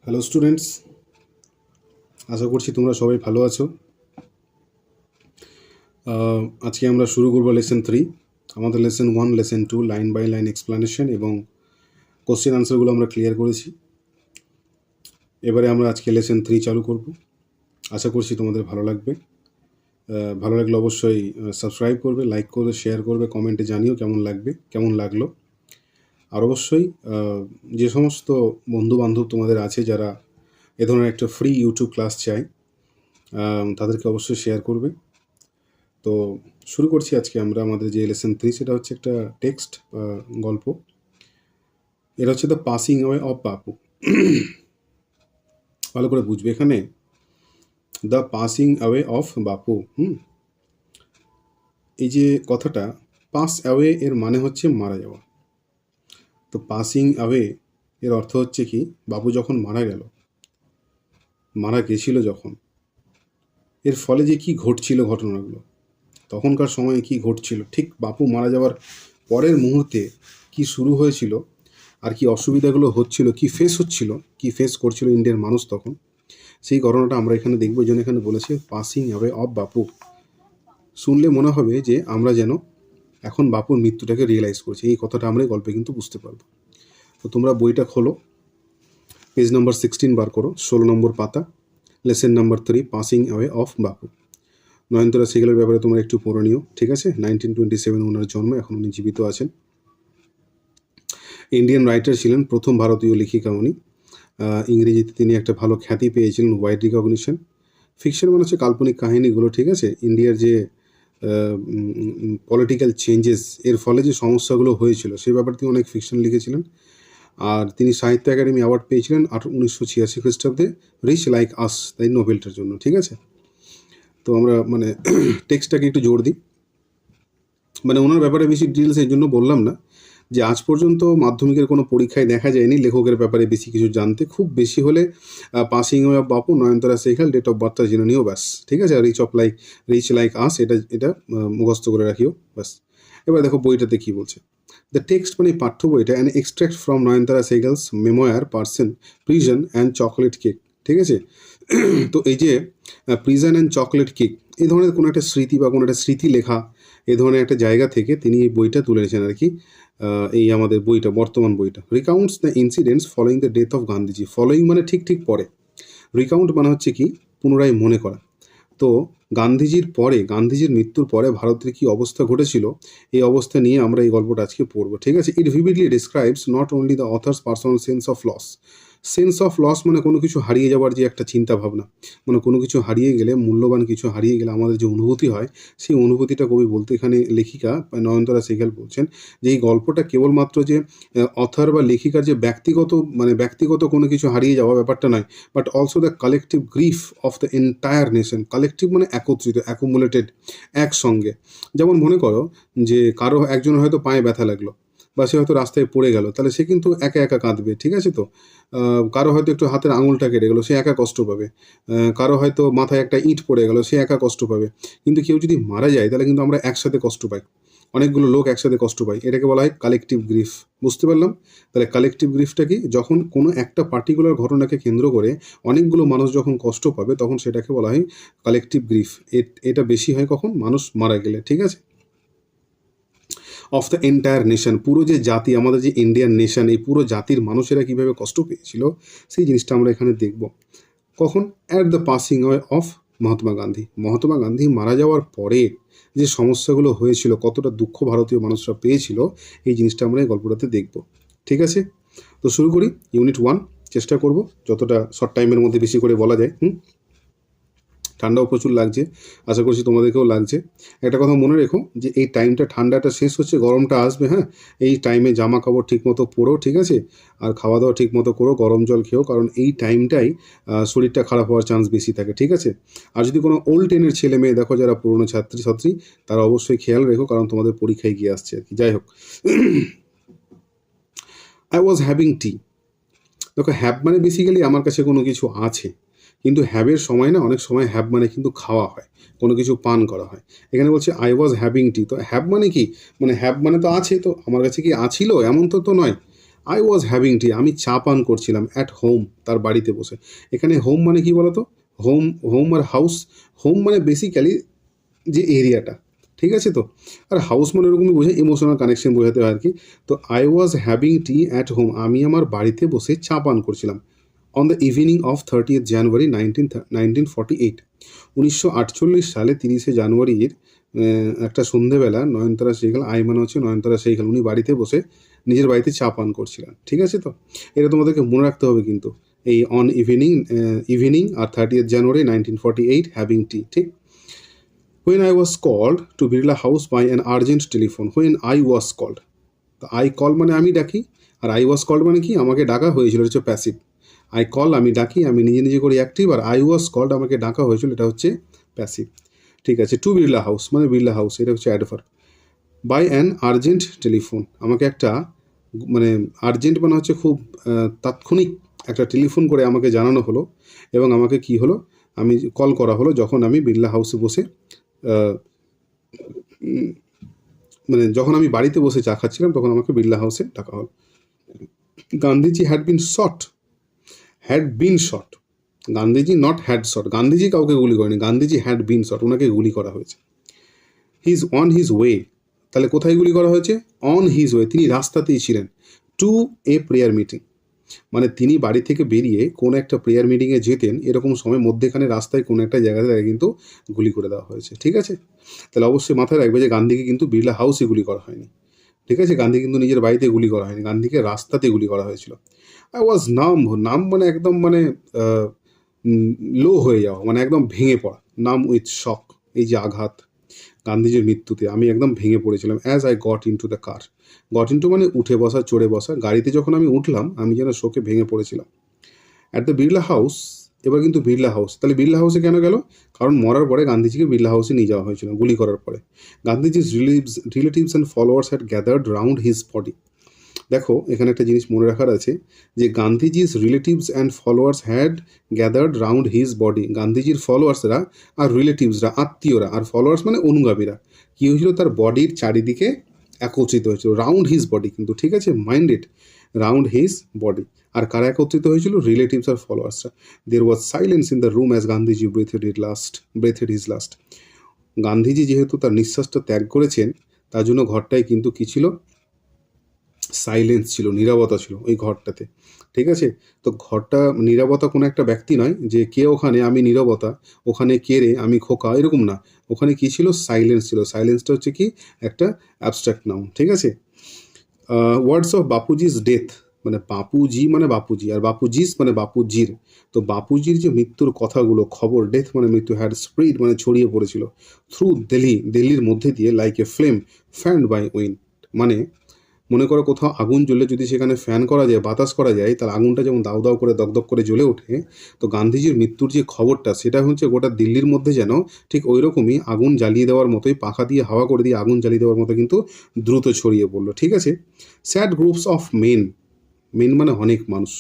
Hello students, আশা করছি তোমরা সবাই ভালো আছো। আজকে আমরা শুরু করব লেসন 3। আমাদের lesson 1, lesson 2 line by line explanation এবং কোশ্চেন আনসারগুলো আমরা ক্লিয়ার করেছি। এবারে আমরা আজকে লেসন 3 চালু করব। আশা করছি তোমাদের ভালো লাগবে। ভালো লাগলে অবশ্যই সাবস্ক্রাইব করবে, লাইক করবে, শেয়ার করবে, কমেন্টে জানিও কেমন লাগলো। আর অবশ্যই যে সমস্ত বন্ধুবান্ধব তোমাদের আছে যারা এ ধরনের একটা ফ্রি ইউটিউব ক্লাস চায়, তাদেরকে অবশ্যই শেয়ার করবে। তো শুরু করছি আজকে আমরা আমাদের যে লেসন 3, সেটা হচ্ছে একটা টেক্সট গল্প। এটা হচ্ছে দ্য পাসিং অ্যাওয়ে অফ বাপু। ভালো করে বুঝবে, এখানে দ্য পাসিং অ্যাওয়ে অফ বাপু। এই যে কথাটা পাস অ্যাওয়ে, এর মানে হচ্ছে মারা যাওয়া। তো পাসিং অ্যাওয়ে এর অর্থ হচ্ছে কি, বাপু যখন মারা গেছিল যখন, এর ফলে যে কি ঘটছিল ঘটনাগুলো, তখনকার সময়ে কি ঘটছিল, ঠিক বাপু মারা যাওয়ার পরের মুহূর্তে কি শুরু হয়েছিল, আর কি অসুবিধাগুলো হচ্ছিল, কি ফেস করছিল ইন্ডিয়ার মানুষ তখন, সেই ঘটনাটা আমরা এখানে দেখব। এই জন্য এখানে বলেছে পাসিং অ্যাওয়ে অফ বাপু। শুনলে মনে হবে যে আমরা যেন এখন বাপুর মৃত্যুটাকে রিয়েলাইজ করছি। এই কথাটা আমরা এই গল্পে কিন্তু বুঝতে পারবো। তো তোমরা বইটা খোলো, পেজ নাম্বার 16 বার করো, 16 নম্বর পাতা, lesson number 3, passing away of বাপু। নয়নতারা সেগেলের ব্যাপারে তোমরা একটু পড়ে নিও, ঠিক আছে। 1927 ওনার জন্ম, এখন উনি জীবিত আছেন। ইন্ডিয়ান রাইটার ছিলেন, প্রথম ভারতীয় লেখিকা উনি। ইংরেজিতে তিনি একটা ভালো খ্যাতি পেয়েছিলেন, ওয়াইড রিকগনিশন। ফিকশন মানে হচ্ছে কাল্পনিক কাহিনীগুলো, ঠিক আছে। ইন্ডিয়ার যে পলিটিক্যাল চেঞ্জেস, এর ফলে যে সমস্যাগুলো হয়েছিল সেই ব্যাপারে তিনি অনেক ফিকশন লিখেছিলেন। আর তিনি সাহিত্য একাডেমি অ্যাওয়ার্ড পেয়েছিলেন 1986 খ্রিস্টাব্দে, রিচ লাইক আস, তাই নোবেলটার জন্য, ঠিক আছে। তো আমরা মানে টেক্সটটাকে একটু জোর দিই, মানে ওনার ব্যাপারে বেশি ডিটেলস এই জন্য বললাম না যে আজ পর্যন্ত মাধ্যমিকের কোনো পরীক্ষায় দেখা যায়নি লেখকের ব্যাপারে বেশি কিছু জানতে। খুব বেশি হলে পাসিং অ্যাওয়ে অফ বাপু, নয়নতারা সেখাল, ডেট অফ বার্থটা জেনে নিও, ব্যাস, ঠিক আছে। আর রিচ লাইক আস, এটা মুখস্থ করে রাখিও, ব্যাস। এবার দেখো বইটাতে কি বলছে। দ্য টেক্সট মানে পাঠ্য বইটা, an extract from Nayantara Sahgal's memoir পার্সন, প্রিজন অ্যান্ড চকলেট কেক, ঠিক আছে। তো এই যে প্রিজন অ্যান্ড চকলেট কেক, এই ধরনের কোনো একটা স্মৃতি বা কোনো একটা স্মৃতি লেখা, এ ধরনের একটা জায়গা থেকে তিনি এই বইটা তুলে এনেছেন আর কি। এই আমাদের বইটা, বর্তমান বইটা। Recounts the incidents following the death of Gandhiji. Following মানে ঠিক পরে, রিকাউন্ট মানে হচ্ছে কি, পুনরায় মনে করা। তো গান্ধীজির মৃত্যুর পরে ভারতের কি অবস্থা ঘটেছিল, এই অবস্থা নিয়ে আমরা এই গল্পটা আজকে পড়বো, ঠিক আছে। It vividly describes not only the author's personal sense of loss মানে কোনো কিছু হারিয়ে যাওয়ার যে একটা চিন্তা ভাবনা, মানে কোনো কিছু হারিয়ে গেলে, মূল্যবান কিছু হারিয়ে গেলে আমাদের যে অনুভূতি হয়, সেই অনুভূতিটা কবি বলতে, এখানে লেখিকা নয়নতারা সেগাল বলছেন যে এই গল্পটা কেবলমাত্র যে অথার বা লেখিকার যে ব্যক্তিগত কোনো কিছু হারিয়ে যাওয়া ব্যাপারটা নয়, but also the collective grief of the entire nation. Collective মানে একত্রিত, অ্যাকুমুলেটেড, একসঙ্গে। যেমন মনে করো যে কারো একজন হয়তো পায়ে ব্যথা লাগলো, বা সে হয়তো রাস্তায় পড়ে গেল, তাহলে সে কিন্তু একা একা কাঁদবে, ঠিক আছে। তো কারো হয়তো একটু হাতের আঙুলটা কেটে গেলো, সে একা কষ্ট পাবে। কারো হয়তো মাথায় একটা ইট পড়ে গেল, সে একা কষ্ট পাবে। কিন্তু কেউ যদি মারা যায় তাহলে কিন্তু আমরা একসাথে কষ্ট পাই, অনেকগুলো লোক একসাথে কষ্ট পায়, এটাকে বলা হয় কালেকটিভ গ্রিফ। বুঝতে পারলাম? তাহলে কালেকটিভ গ্রিফটা কি, যখন কোনো একটা পার্টিকুলার ঘটনাকে কেন্দ্র করে অনেকগুলো মানুষ যখন কষ্ট পাবে, তখন সেটাকে বলা হয় কালেকটিভ গ্রিফ। এটা বেশি হয় কখন, মানুষ মারা গেলে, ঠিক আছে। অফ দ্য এন্টায়ার নেশন, পুরো যে জাতি, আমাদের যে ইন্ডিয়ান নেশন, এই পুরো জাতির মানুষেরা কীভাবে কষ্ট পেয়েছিল, সেই জিনিসটা আমরা এখানে দেখব। কখন? At the passing away of Mahatma Gandhi মারা যাওয়ার পরে যে সমস্যাগুলো হয়েছিল, কতটা দুঃখ ভারতীয় মানুষরা পেয়েছিল, এই জিনিসটা আমরা এই গল্পটাতে দেখব, ঠিক আছে। তো শুরু করি ইউনিট 1। চেষ্টা করব যতটা শর্ট টাইমের মধ্যে বেশি করে বলা যায়। ঠান্ডাও প্রচুর লাগছে, আশা করছি তোমাদেরকেও লাগছে। একটা কথা মনে রেখো যে এই টাইমটা, ঠান্ডাটা শেষ হচ্ছে, গরমটা আসবে, হ্যাঁ। এই টাইমে জামা কাপড় ঠিক মতো পরো, ঠিক আছে। আর খাওয়া দাওয়া ঠিক মতো করো, গরম জল খেও, কারণ এই টাইমটাই শরীরটা খারাপ হওয়ার চান্স বেশি থাকে, ঠিক আছে। আর যদি কোনো ওল্ড টেনের ছেলে মেয়ে দেখো, যারা পুরনো ছাত্রী, তারা অবশ্যই খেয়াল রেখো, কারণ তোমাদের পরীক্ষায় গিয়ে আসছে আর কি। যাই হোক, আই ওয়াজ হ্যাভিং টি। দেখো, হ্যাভ মানে বেসিক্যালি আমার কাছে কোনো কিছু আছে, কিন্তু হ্যাভের সময় না, অনেক সময় হ্যাভ মানে কিন্তু খাওয়া হয়, কোনো কিছু পান করা হয়। এখানে বলছে আই ওয়াজ হ্যাভিং টি। তো হ্যাভ মানে কি, মানে হ্যাভ মানে তো আছে, তো আমার কাছে কি আছিল, এমন তো নয়। আই ওয়াজ হ্যাভিং টি, আমি চা পান করছিলাম অ্যাট হোম, তার বাড়িতে বসে। এখানে হোম মানে কি বলতো, হোম হোম আর হাউস, হোম মানে বেসিক্যালি যে এরিয়াটা, ঠিক আছে তো, আর হাউস মানে এরকমই বোঝায়, ইমোশনাল কানেকশন বোঝাতে হয় আর কি। তো I was having tea at home, আমি আমার বাড়িতে বসে চা পান করছিলাম। On the evening of 30th January 1948, 1948 সালে 30শে জানুয়ারির একটা সন্ধেবেলা নয়নতারা সেইখাল, আই মানে হচ্ছে নয়নতারা সেইখাল, উনি বাড়িতে বসে নিজের বাড়িতে চা পান করছিলেন, ঠিক আছে তো। এটা তোমাদেরকে মনে রাখতে হবে কিন্তু, এই অন ইভিনিং আর 30th জানুয়ারি 1948 হ্যাভিং টি, ঠিক। When I was called to Birla House by an urgent telephone, when I was called, তো আই কল মানে আমি ডাকি, আর আই ওয়াজ কল্ড মানে কি আমাকে ডাকা হয়েছিল, হচ্ছে প্যাসিভ। আই কল আমি ডাকি, আমি নিজে নিজে করি অ্যাক্টিভ, আর আই ওয়াজ কল্ড আমাকে ডাকা হয়েছিল, এটা হচ্ছে প্যাসিভ, ঠিক আছে। টু বিড়লা হাউস মানে বিড়লা হাউস, এটা হচ্ছে adverb. By an urgent telephone, আমাকে একটা মানে আর্জেন্ট মানে হচ্ছে খুব তাৎক্ষণিক একটা টেলিফোন করে আমাকে জানানো হলো, এবং আমাকে কি হলো, আমি কল করা হলো যখন আমি বিড়লা হাউসে বসে মানে যখন আমি বাড়িতে বসে চা খাচ্ছিলাম, তখন আমাকে বিড়লা হাউসে ডাকা হলো। Gandhiji had been shot, Gandhiji not had shot, Gandhiji কাউকে গুলি করেনি, গান্ধীজি হ্যাড বিন শট, ওনাকে গুলি করা হয়েছে। He is on his way, তাহলে কোথায় গুলি করা হয়েছে, অন হিজ ওয়ে, তিনি রাস্তাতেই ছিলেন, টু এ প্রেয়ার মিটিং, মানে তিনি বাড়ি থেকে বেরিয়ে কোনো একটা প্রেয়ার মিটিংয়ে যেতেন, এরকম সময় মধ্যেখানে রাস্তায় কোনো একটা জায়গাতে তাকে কিন্তু গুলি করে দেওয়া হয়েছে, ঠিক আছে। তাহলে অবশ্যই মাথায় রাখবে যে গান্ধীকে কিন্তু বিড়লা হাউসে গুলি করা হয়নি, ঠিক আছে। গান্ধী কিন্তু নিজের বাড়িতে গুলি করা হয়নি, গান্ধীকে রাস্তাতে গুলি করা হয়েছিল। আই ওয়াজ নাম মানে একদম মানে লো হয়ে যাওয়া, মানে একদম ভেঙে পড়া, নাম উইথ শক, এই যে আঘাত, গান্ধীজির মৃত্যুতে আমি একদম ভেঙে পড়েছিলাম। As I got in to the car, got in to মানে উঠে বসা, চড়ে বসা, গাড়িতে যখন আমি উঠলাম আমি যেন শোকে ভেঙে পড়েছিলাম। অ্যাট দ্য বিড়লা হাউস, এবার কিন্তু বিড়লা হাউস, তাহলে বিড়লা হাউসে কেন গেল, কারণ মরার পরে গান্ধীজিকে বিড়লা হাউসে নিয়ে যাওয়া হয়েছিল গুলি করার পরে। গান্ধীজির relatives and followers had gathered round his body, দেখো এখানে একটা জিনিস মনে রাখার আছে, যে গান্ধীজির relatives and followers had gathered round his body, গান্ধীজির ফলোয়ার্সরা আর রিলেটিভসরা আত্মীয়রা, আর ফলোয়ার্স মানে অনুগামীরা, কী হয়েছিল, তার বডির চারিদিকে একত্রিত হয়েছিল, রাউন্ড হিজ বডি কিন্তু, ঠিক আছে, মাইন্ডেড, রাউন্ড হিজ বডি। আর কারা একত্রিত হয়েছিল, রিলেটিভস আর ফলোয়ার্সরা। There was silence in the room as Gandhiji breathed his last, Gandhiji যেহেতু তার নিঃশ্বাসটা ত্যাগ করেছেন, তার জন্য ঘরটায় কিন্তু কী ছিল, সাইলেন্স ছিল, নীরবতা ছিল ওই ঘরটাতে, ঠিক আছে। তো ঘরটা নীরবতা কোনো একটা ব্যক্তি নয় যে কে ওখানে, আমি নীরবতা, ওখানে কে রে, আমি খোকা, এরকম না, ওখানে কি ছিল, সাইলেন্স ছিল। সাইলেন্সটা হচ্ছে কি একটা অ্যাবস্ট্রাক্ট নাউন, ঠিক আছে। ওয়ার্ডস অফ বাপুজিস ডেথ, মানে বাপুজি মানে বাপুজি, আর বাপুজিস মানে বাপুজির, তো বাপুজির যে মৃত্যুর কথাগুলো, খবর, ডেথ মানে মৃত্যু, হ্যাড স্প্রেড মানে ছড়িয়ে পড়েছিল, থ্রু দিল্লির মধ্যে দিয়ে, like a flame fanned by wind, মানে মনে করো কোথাও আগুন জ্বললে যদি সেখানে ফ্যান করা যায়, বাতাস করা যায়, তাহলে আগুনটা যেমন দাউ দাউ করে দগদগ করে জ্বলে ওঠে, তো গান্ধীজির মৃত্যুর যে খবরটা, সেটা হচ্ছে গোটা দিল্লির মধ্যে যেন ঠিক ওই রকমই আগুন জ্বালিয়ে দেওয়ার মতোই, পাখা দিয়ে হাওয়া করে দিয়ে আগুন জ্বালিয়ে দেওয়ার মতো কিন্তু দ্রুত ছড়িয়ে পড়লো, ঠিক আছে। Sad groups of men, men মানে অনেক মানুষ,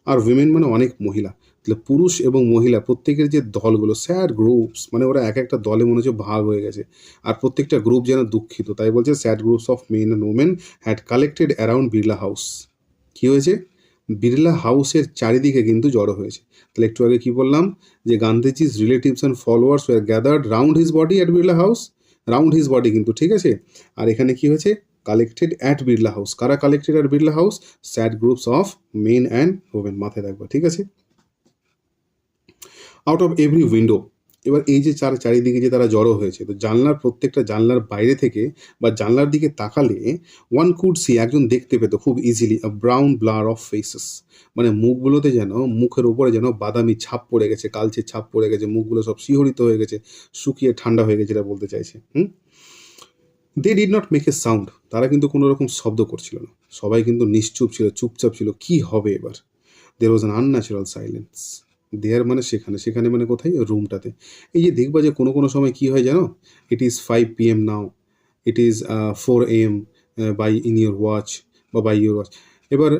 আর উইমেন মানে অনেক মহিলা, তাহলে পুরুষ এবং মহিলা প্রত্যেকের যে দলগুলো, স্যাড গ্রুপস মানে ওরা এক একটা দলে মনে হচ্ছে ভাগ হয়ে গেছে, আর প্রত্যেকটা গ্রুপ যেন দুঃখিত, তাই বলছে sad groups of men and women had collected around Birla house, কী হয়েছে, বিড়লা হাউসের চারিদিকে কিন্তু জড়ো হয়েছে। তাহলে একটু আগে কি বললাম, যে গান্ধীজির relatives and followers were gathered round his body at Birla house, round his body কিন্তু, ঠিক আছে। আর এখানে কি হয়েছে, কালেক্টেড অ্যাট বিড়লা হাউস, কারা collected at Birla house, sad groups of men and women, মাথায় রাখবা, ঠিক আছে। আউট অফ এভরি উইন্ডো, এবার এই যে চারিদিকে যে তারা জড়ো হয়েছে, তো জানলার প্রত্যেকটা জানলার বাইরে থেকে বা জানলার দিকে তাকালে ওয়ান কুড সি, একজন দেখতে পেত খুব easily, a brown blur of faces, মানে মুখগুলোতে যেন, মুখের উপরে যেন বাদামি ছাপ পড়ে গেছে, কালচে ছাপ পড়ে গেছে, মুখগুলো সব শিহরিত হয়ে গেছে, শুকিয়ে ঠান্ডা হয়ে গেছে, এটা বলতে চাইছে। They did not make a sound, তারা কিন্তু কোনো রকম শব্দ করছিল না, সবাই কিন্তু নিশ্চুপ ছিল, চুপচাপ ছিল, কি হবে এবার। দের ওয়াজ অ্যান আনন্যাচারাল সাইলেন্স, দেয়ার মানে সেখানে, সেখানে মানে কোথায়, রুমটাতে। এই যে দেখবা যে কোনো কোনো সময় কি হয় জানো, it is 5 PM now, it is 4 AM by in your watch বা বাই ইউর ওয়াচ। এবার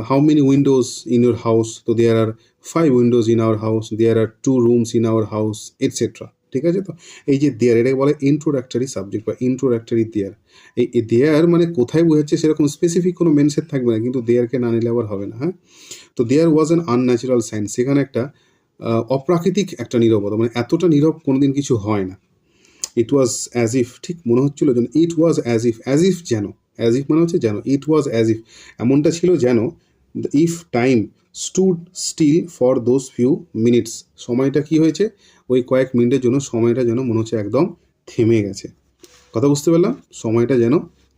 how many windows in your house, তো there are 5 windows in our house, there are 2 rooms in our house, etcetera, ঠিক আছে? তো এই যে there, এটাকে বলে ইন্ট্রোডাক্টরি সাবজেক্ট বা ইন্ট্রোডাক্টরি দেয়ার। এই দেয়ার মানে কোথায় বোঝাচ্ছে সেরকম স্পেসিফিক কোনো মেনশন থাকবে না, কিন্তু দেয়ারকে না নিলে আবার হবে না। হ্যাঁ, তো দেয়ার ওয়াজ অ্যান আনন্যাচারাল সাইন্স, সেখানে একটা অপ্রাকৃতিক একটা নীরবতা, মানে এতটা নীরব কোনোদিন কিছু হয় না। ইট ওয়াজ অ্যাজ ইফ, ঠিক মনে হচ্ছিল যেন, ইট ওয়াজ অ্যাজ ইফ যেন, অ্যাজ ইফ মানে হচ্ছে যেন, ইট ওয়াজ অ্যাজ ইফ এমনটা ছিল যেন, if time stood still for those few minutes, সময়টা কি হয়েছে, ওই কয়েক মিনিটের জন্য সময়টা যেন মনে হচ্ছে একদম থেমে গেছে। কথা বুঝতে পারলাম, সময়টা যেন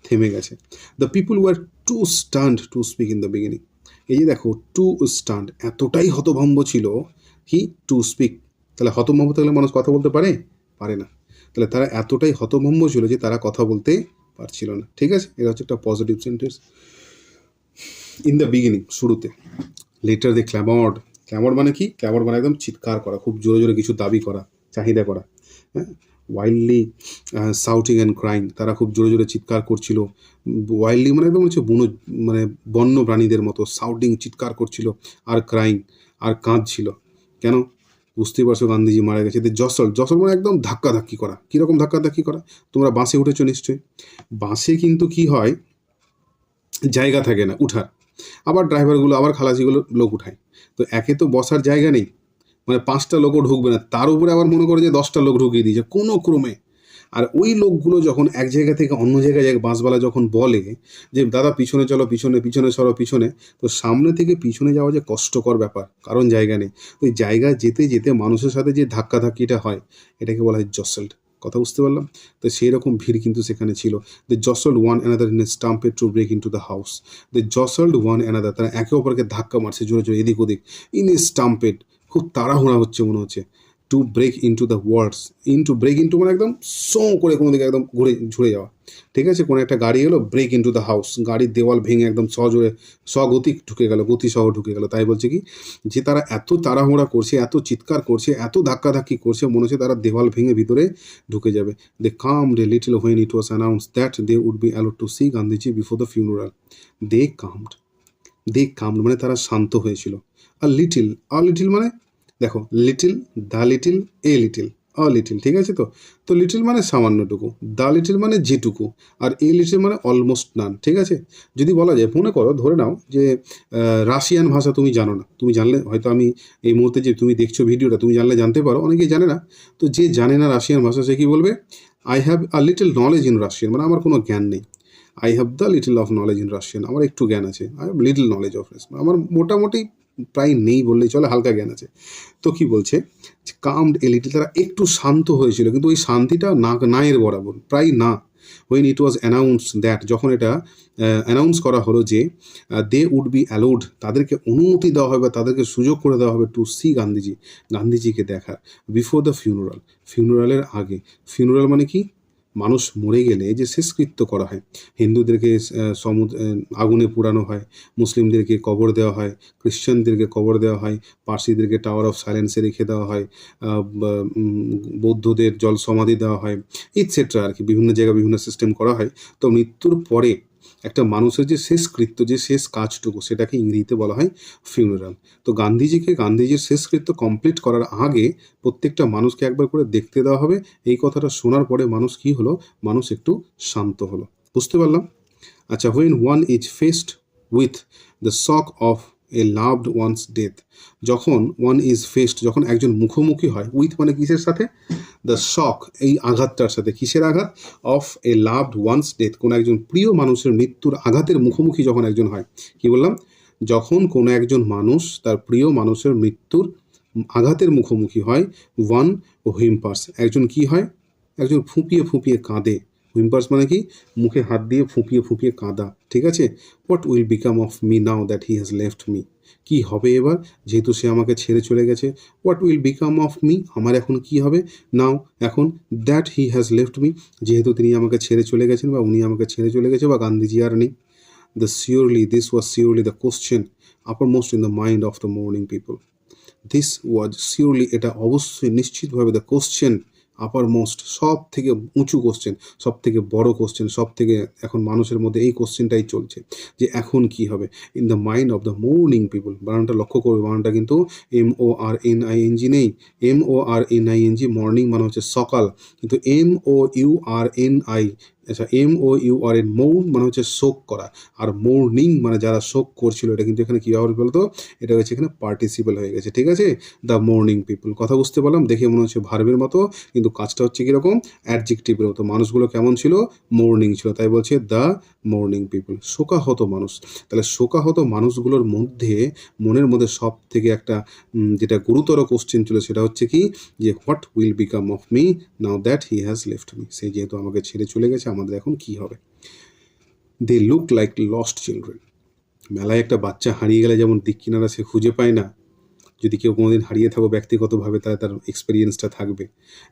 থেমে গেছে। The people were to stand to speak in the beginning, এই যে দেখো টু স্টান্ড, এতটাই হতভম্ব ছিল কি, টু স্পিক, তাহলে হতভম্ব থাকলে মানুষ কথা বলতে পারে? পারে না। তাহলে তারা এতটাই হতভম্ব ছিল যে তারা কথা বলতে পারছিল না। ঠিক আছে, এটা হচ্ছে একটা positive sentence. In the beginning, শুরুতে। লেটার দে ক্ল্যামর্ড, ক্ল্যামর্ড মানে কি, ক্ল্যামর্ড মানে একদম চিৎকার করা, খুব জোরে জোরে কিছু দাবি করা, চাহিদা করা। হ্যাঁ, ওয়াইল্ডলি সাউটিং অ্যান্ড ক্রাইং, তারা খুব জোরে জোরে চিৎকার করছিল। ওয়াইল্ডলি মানে একদম হচ্ছে মানে বন্য প্রাণীদের মতো, সাউটিং চিৎকার করছিল, আর ক্রাইং আর কাঁদছিল। কেন? বুঝতেই পারছো, গান্ধীজি মারা গেছে। জসল, জসল মানে একদম ধাক্কাধাক্কি করা। কীরকম ধাক্কাধাক্কি করা? তোমরা বাসে উঠেছো নিশ্চয়ই, বাসে কিন্তু কি হয়, জায়গা থাকে না উঠার, আবার ড্রাইভারগুলো আবার খালাসিগুলো লোক উঠায়, তো একে তো বসার জায়গা নেই, মানে 5টা লোকও ঢুকবে না, তার উপরে আবার মনে করে যে 10টা লোক ঢুকিয়ে দিয়েছে কোনো ক্রমে। আর ওই লোকগুলো যখন এক জায়গা থেকে অন্য জায়গায় যায়, বাসওয়ালা যখন বলে যে দাদা পিছনে চলো, পিছনে পিছনে সরো পিছনে, তো সামনে থেকে পিছনে যাওয়া যে কষ্টকর ব্যাপার, কারণ জায়গা নেই। ওই জায়গা যেতে যেতে মানুষের সাথে যে ধাক্কাধাক্কিটা হয়, এটাকে বলা হয় জসেল্ড। কথা বুঝতে পারলাম? তো সেই রকম ভিড় কিন্তু সেখানে ছিল। They jostled one another in a stampede to break in to the house, they jostled one another, তারা একে অপরকে ধাক্কা মারছে জোরে জোরে এদিক ওদিক, ইন এ স্টাম্পেড, খুব তাড়াহুড়া হচ্ছে মনে হচ্ছে। To break into the words, into break into মানে একদম সো করে কোনো দিকে একদম ঝুড়ে যাওয়া। ঠিক আছে, কোনো একটা গাড়ি এলো, ব্রেক ইন্টু দ্য হাউস, গাড়ির দেওয়াল ভেঙে একদম সজোরে স্বগতিক ঢুকে গেল, গতিসহ ঢুকে গেল। তাই বলছে কি, যে তারা এত তাড়াহুড়া করছে, এত চিৎকার করছে, এত ধাক্কাধাক্কি করছে, মনে হচ্ছে তারা দেওয়াল ভেঙে ভিতরে ঢুকে যাবে। They calmed a little when it was announce that they would be allowed to see Gandhiji before the funeral. They calmed, they calmed মানে তারা শান্ত হয়েছিল। আর লিটিল মানে দেখো, little, the little, a little, a little, ঠিক আছে? তো লিটিল মানে সামান্যটুকু, দ্য লিটিল মানে যেটুকু, আর এ লিটিল মানে অলমোস্ট নান। ঠিক আছে, যদি বলা যায়, মনে করো, ধরে নাও যে রাশিয়ান ভাষা তুমি জানো না, তুমি জানলে হয়তো, আমি এই মুহূর্তে যে তুমি দেখছো ভিডিওটা, তুমি জানলে জানতে পারো, অনেকেই জানে না। তো যে জানে না রাশিয়ান ভাষা, সে কি বলবে, I have a little knowledge in Russian, মানে আমার কোনো জ্ঞান নেই। I have the little of knowledge in Russian, আমার একটু জ্ঞান আছে। I have little knowledge of Russian, আমার মোটামুটি প্রায় নেই বললেই চলে, হালকা জ্ঞান আছে। তো কি বলছে, কামড এ লিটল, তারা একটু শান্ত হয়েছিল, কিন্তু ওই শান্তিটা না এর বরাবর, প্রায় না। When it was announce that, যখন এটা অ্যানাউন্স করা হলো যে দে উড বি অ্যালাউড, তাদেরকে অনুমতি দেওয়া হবে, তাদেরকে সুযোগ করে দেওয়া হবে, টু সি গান্ধীজি, গান্ধীজিকে দেখার, বিফোর দ্য ফিউনারাল, ফিউনারালের আগে। ফিউনারাল মানে কি, মানুষ মরে গেলে যে শেষকৃত্য করা হয়, হিন্দুদেরকে আগুনে পোড়ানো হয়, মুসলিমদেরকে কবর দেওয়া হয়, খ্রিশ্চানদেরকে কবর দেওয়া হয়, পার্সিদেরকে টাওয়ার অফ সাইলেন্সে রেখে দেওয়া হয়, বৌদ্ধদের জল সমাধি দেওয়া হয়, ইটসেট্রা আর কি, বিভিন্ন জায়গায় বিভিন্ন সিস্টেম করা হয়। তো মৃত্যুর পরে একটা মানুষের যে শেষকৃত্য, যে শেষ কাজটুকু, সেটাকে ইংরেজিতে বলা হয় ফিউনারাল। তো গান্ধীজির শেষকৃত্য কমপ্লিট করার আগে প্রত্যেকটা মানুষকে একবার করে দেখতে দেওয়া হবে। এই কথাটা শোনার পরে মানুষ কি হলো, মানুষ একটু শান্ত হলো। বুঝতে পারলাম? আচ্ছা, when one is faced with the shock of a loved one's death, যখন ওয়ান ইজ ফেসড, যখন একজন মুখোমুখি হয়, উইথ মানে কিসের সাথে, দ্য শক, এই আঘাতটার সাথে। কিসের আঘাত? Of a loved one's death, কোনো একজন প্রিয় মানুষের মৃত্যুর আঘাতের মুখোমুখি যখন একজন হয়। কি বললাম? যখন কোনো একজন মানুষ তার প্রিয় মানুষের মৃত্যুর আঘাতের মুখোমুখি হয়, ওয়ান হুইম্পার্স, একজন কি হয়, একজন ফুঁপিয়ে ফুঁপিয়ে কাঁদে। হুইম্পার্স মানে কি, মুখে হাত দিয়ে ফুঁপিয়ে ফুঁপিয়ে কাঁদা। ঠিক আছে, what will become of me now that he has left me, কি হবে এবার, যেহেতু সে আমাকে ছেড়ে চলে গেছে। What will become of me, আমার এখন কি হবে, নাও এখন, that he has left me, যেহেতু তিনি আমাকে ছেড়ে চলে গেছেন, বা উনি আমাকে ছেড়ে চলে গেছে, বা গান্ধীজি আর নেই। This was surely the question uppermost in the mind of the mourning people. This was surely, এটা অবশ্যই নিশ্চিতভাবে, দ্য কোশ্চেন, আপার মোস্ট, সব থেকে উঁচু কোশ্চেন, সব থেকে বড় কোশ্চেন, সব থেকে এখন মানুষের মধ্যে এই কোশ্চেনটাই চলছে যে এখন কি হবে। In the mind of the morning people, বানানটা লক্ষ্য করবে, বানানটা কিন্তু MORNING নেই, MORNING, মর্নিং মানে হচ্ছে সকাল, কিন্তু MOURNI, আচ্ছা MOURN, মৌন মানে হচ্ছে শোক করা, আর মর্নিং মানে যারা শোক করছিল, এটা কিন্তু এখানে কী হবে বলতো, এটা হচ্ছে এখানে পার্টিসিপেল হয়ে গেছে, ঠিক আছে। দ্য মর্নিং পিপল, কথা বুঝতে পারলাম, দেখে মনে হচ্ছে ভার্বের মতো, কিন্তু কাজটা হচ্ছে কীরকম, অ্যাডজেক্টিভের মতো। মানুষগুলো কেমন ছিল, মর্নিং ছিল, তাই বলছে দ্য মর্নিং পিপল, শোকাহত মানুষ। তাহলে শোকাহত মানুষগুলোর মধ্যে মনের মধ্যে সব থেকে একটা যেটা গুরুতর কোশ্চেন ছিল, সেটা হচ্ছে কি, যে what will become of me now that he has left me, সে যেহেতু আমাকে ছেড়ে চলে গেছে, আমাদের এখন কি হবে। They look like lost children, মেলায় একটা বাচ্চা হারিয়ে গেলে যেমন দিক কিনারা সে খুঁজে পায় না, যদি কেউ কোনোদিন হারিয়ে থাকো ব্যক্তিগতভাবে, তাহলে তার এক্সপিরিয়েন্সটা থাকবে।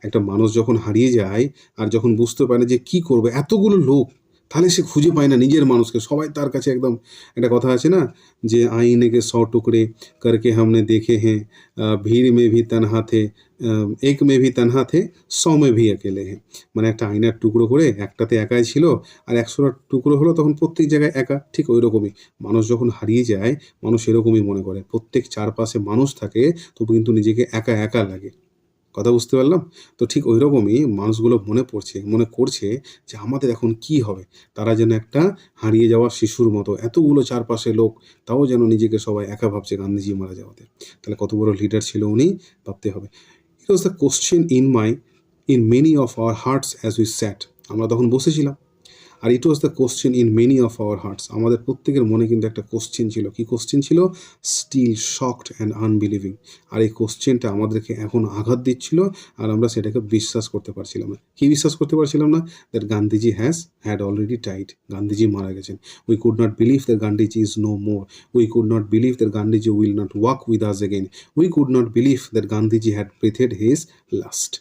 একটা মানুষ যখন হারিয়ে যায় আর যখন বুঝতে পারে না যে কী করবে, এতগুলো লোক, তাহলে সে খুঁজে পায় না নিজের মানুষকে, সবাই তার কাছে একদম, একটা কথা আছে না যে আইনে কে 100 টুকরে করকে হামনে দেখে হ্যাঁ, ভিড় মে ভি তনহা থে, এক মে ভি তনহা থে, 100 মে ভি একেলে হ্যাঁ। মানে একটা আয়নার টুকরো করে একটাতে একাই ছিল, আর 100টা টুকরো হলো তখন প্রত্যেক জায়গায় একা, ঠিক ওই রকমই মানুষ যখন হারিয়ে যায়, মানুষ এরকমই মনে করে, প্রত্যেক চারপাশে মানুষ থাকে তবু কিন্তু নিজেকে একা একা লাগে, কথা বুঝতে পারলাম। তো ঠিক ওই রকমই মানুষগুলো মনে করছে যে আমাদের এখন কি হবে, তারা যেন একটা হারিয়ে যাওয়া শিশুর মতো, এতগুলো চারপাশে লোক, তাও যেন নিজেকে সবাই একা ভাবছে গান্ধীজি মারা যাওয়াতে। তাহলে কত বড় লিডার ছিল উনি, ভাবতে হবে। It was the question in many of our hearts as we sat, আমরা তখন বসেছিলাম, আর it was the question in many of our hearts, আমাদের প্রত্যেকের মনে কিন্তু একটা কোশ্চেন ছিল, কি কোশ্চেন ছিল, স্টিল শকড অ্যান্ড আনবিলিভিং, আর এই কোশ্চেনটা আমাদেরকে এখন আঘাত দিচ্ছিল, আর আমরা সেটাকে বিশ্বাস করতে পারছিলাম না। কি বিশ্বাস করতে পারছিলাম না, that Gandhiji had already died, Gandhiji মারা গেছেন। We could not believe that Gandhiji is no more, we could not believe that Gandhiji will not walk with us again, we could not believe that Gandhiji had breathed his last.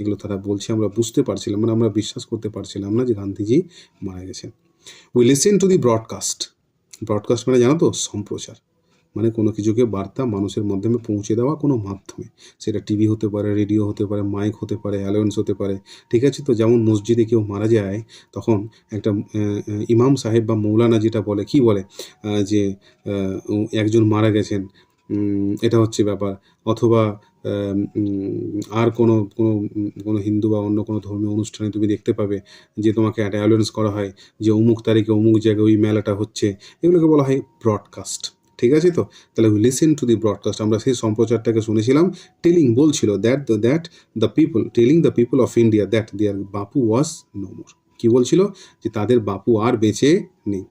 এগুলো তারা বলছে, আমরা বুঝতে পারছিলাম, মানে আমরা বিশ্বাস করতে পারছিলাম না যে গান্ধীজি মারা গেছেন। We listen to the broadcast, broadcast মানে জানো তো, সম্প্রচার, মানে কোনো কিছুকে বার্তা মানুষের মাধ্যমে পৌঁছে দেওয়া কোনো মাধ্যমে, সেটা টিভি হতে পারে, রেডিও হতে পারে, মাইক হতে পারে, অ্যালাউন্স হতে পারে, ঠিক আছে। তো যেমন মসজিদে কেউ মারা যায়, তখন একটা ইমাম সাহেব বা মৌলানা যেটা বলে, কি বলে, যে একজন মারা গেছেন, এটা হচ্ছে ব্যাপার। অথবা আর কোনো কোনো কোনো হিন্দু বা অন্য কোনো ধর্মীয় অনুষ্ঠানে তুমি দেখতে পাবে যে তোমাকে একটা অ্যালাউন্স করা হয় যে অমুক তারিখে অমুক জায়গায় ওই মেলাটা হচ্ছে, এগুলোকে বলা হয় ব্রডকাস্ট, ঠিক আছে। তো তাহলে we listen to the broadcast, আমরা সেই সম্প্রচারটাকে শুনেছিলাম, বলছিল that the people, telling the people of India that their Bapu was no more, কি বলছিল, যে তাদের বাপু আর বেঁচে নেই।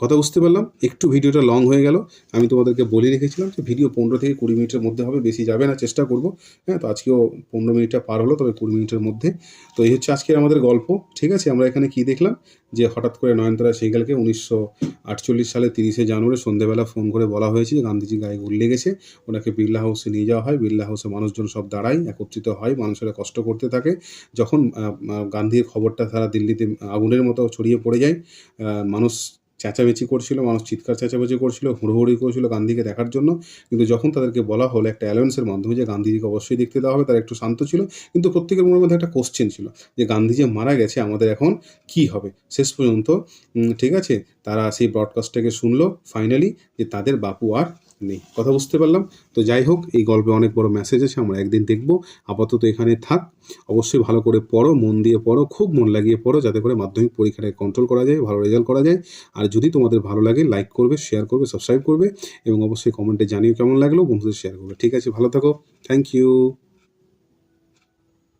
কথা বুঝতে পারলাম। একটু ভিডিওটা লং হয়ে গেল, আমি তোমাদেরকে বলে রেখেছিলাম যে ভিডিও 15 থেকে 20 মিনিটের মধ্যে হবে, বেশি যাবে না, চেষ্টা করব। হ্যাঁ, তো আজকেও 15 মিনিটটা পার হলো, তবে 20 মিনিটের মধ্যে। তো এই হচ্ছে আজকের আমাদের গল্প, ঠিক আছে। আমরা এখানে কি দেখলাম, যে হঠাৎ করে নয়নতারা সেহগালকে 1948 সালে 30শে জানুয়ারি সন্ধ্যেবেলা ফোন করে বলা হয়েছে যে গান্ধীজি গায়ে গুলি লেগেছে, ওনাকে বিড়লা হাউসে নিয়ে যাওয়া হয়। বিড়লা হাউসে মানুষজন সব দাঁড়ায়, একত্রিত হয়, মানুষেরা কষ্ট করতে থাকে। যখন গান্ধীর খবরটা সারা দিল্লিতে আগুনের মতো ছড়িয়ে পড়ে যায়, মানুষ চেঁচামেচি করছিল, মানুষ চিৎকার চেঁচামেচি করছিল, হুড়োহুড়ি করছিল গান্ধীকে দেখার জন্য। কিন্তু যখন তাদেরকে বলা হলো একটা অ্যালাউন্সের মাধ্যমে যে গান্ধীজিকে অবশ্যই দেখতে দেওয়া হবে, তারা একটু শান্ত ছিল। কিন্তু প্রত্যেকের মনের মধ্যে একটা কোশ্চেন ছিল যে গান্ধীজি মারা গেছে, আমাদের এখন কি হবে। শেষ পর্যন্ত ঠিক আছে, তারা সেই ব্রডকাস্টটাকে শুনলো ফাইনালি, যে তাদের বাপু আর নেই। কথা বুঝতে পারলাম। তো যাই হোক, এই গল্পে অনেক বড় মেসেজ আছে, আমরা একদিন দেখব। আপাতত এখানে থাক। অবশ্যই ভালো করে পড়ো, মন দিয়ে পড়ো, খুব মন লাগিয়ে পড়ো, যাতে করে মাধ্যমিক পরীক্ষাটাকে কন্ট্রোল করা যায়, ভালো রেজাল্ট করা যায়। আর যদি তোমাদের ভালো লাগে, লাইক করবে, শেয়ার করবে, সাবস্ক্রাইব করবে, এবং অবশ্যই কমেন্টে জানিয়ে কেমন লাগলো, বন্ধুদের শেয়ার করবে। ঠিক আছে, ভালো থাকো, থ্যাংক ইউ।